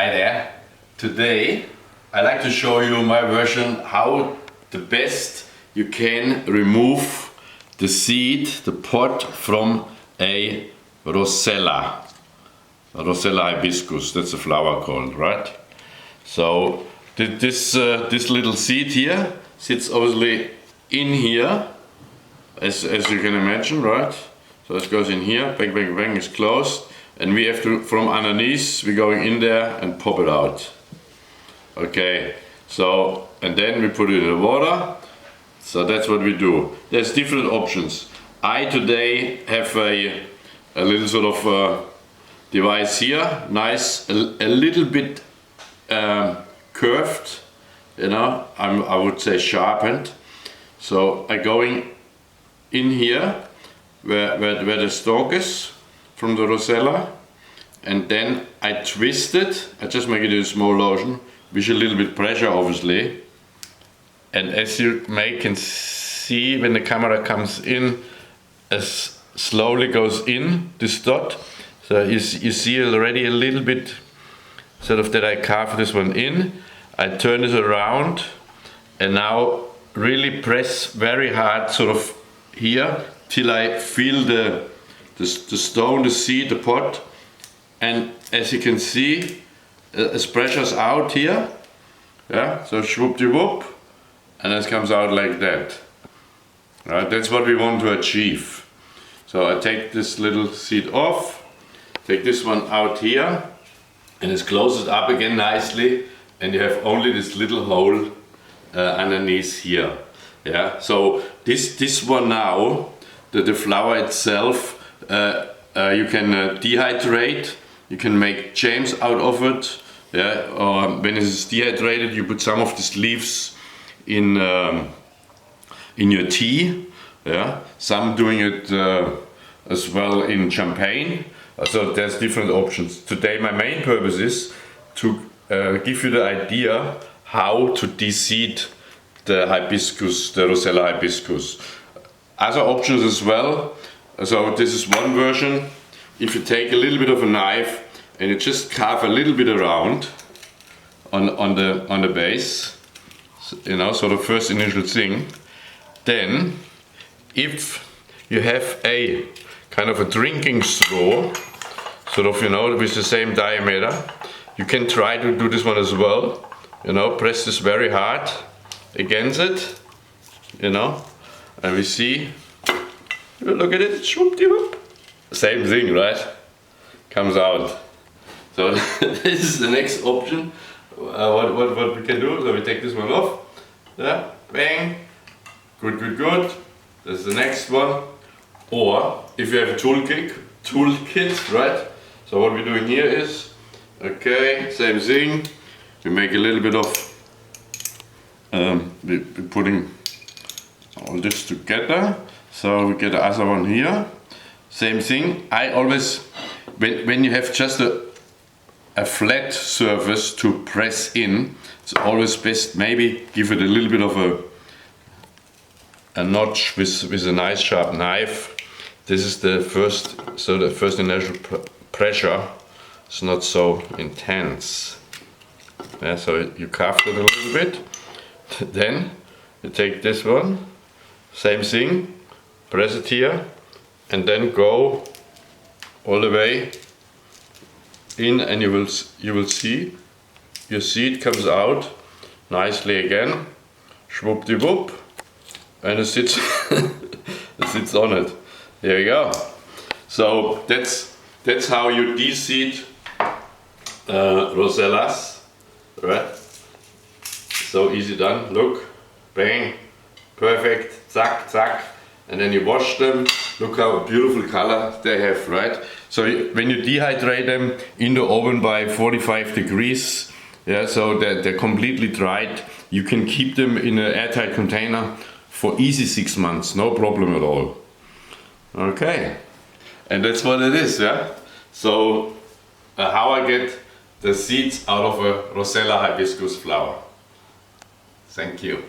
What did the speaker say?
Hi there. Today I like to show you my version how the best you can remove the seed, the pod from a Roselle Hibiscus. That's a flower called, right? So this little seed here sits obviously in here, as you can imagine, right? So it goes in here, bang, bang, bang, it's closed. And we have to, from underneath, we're going in there and pop it out. Okay, so, and then we put it in the water. So that's what we do. There's different options. I today have a little sort of device here, nice, a little bit curved, you know, I would say sharpened. So I'm going in here where the stalk is from the Roselle, and then I twist it. I just make it in slow motion with a little bit pressure, obviously. And as you can see when the camera comes in, as slowly goes in this dot. So you see already a little bit sort of that I carve this one in. I turn it around and now really press very hard sort of here till I feel the stone, the seed, the pot. And as you can see, as pressure's out here, yeah, so swoop-de-whoop, and it comes out like that. Right, that's what we want to achieve. So I take this little seed off, take this one out here, and just close it up again nicely, and you have only this little hole underneath here. Yeah, so this one now, the flower itself, you can dehydrate, you can make jams out of it. Yeah, or when it is dehydrated, you put some of these leaves in your tea. Yeah, some doing it as well in champagne. So there's different options. Today my main purpose is to give you the idea how to de-seed the hibiscus, the Roselle Hibiscus. Other options as well. So this is one version. If you take a little bit of a knife and you just carve a little bit around on the base, you know, so the first initial thing. Then, if you have a kind of a drinking straw, sort of, you know, with the same diameter, you can try to do this one as well. You know, press this very hard against it, you know, and we see, look at it, swoop-de-whoop. Same thing, right? Comes out. So this is the next option. What we can do, so we take this one off. Yeah, bang. Good, good, good. That's the next one. Or if you have a toolkit, right? So what we're doing here is, okay, same thing. We make a little bit of, we're putting all this together. So we get the other one here. Same thing. I always, when you have just a flat surface to press in, it's always best maybe give it a little bit of a notch with a nice sharp knife. This is the first, so the first initial pressure is not so intense. Yeah, so you carve it a little bit. Then you take this one, same thing, press it here, and then go all the way in, and you will see your seed comes out nicely again, swoop-de-whoop, and it sits it sits on it. There you go. So that's how you de-seed Rosellas, right? So easy done. Look, bang, perfect, zack, zack. And then you wash them. Look how beautiful color they have, right? So when you dehydrate them in the oven by 45 degrees, yeah, so they're completely dried, you can keep them in an airtight container for easy 6 months, no problem at all. Okay, and that's what it is, yeah? So how I get the seeds out of a Roselle Hibiscus flower. Thank you.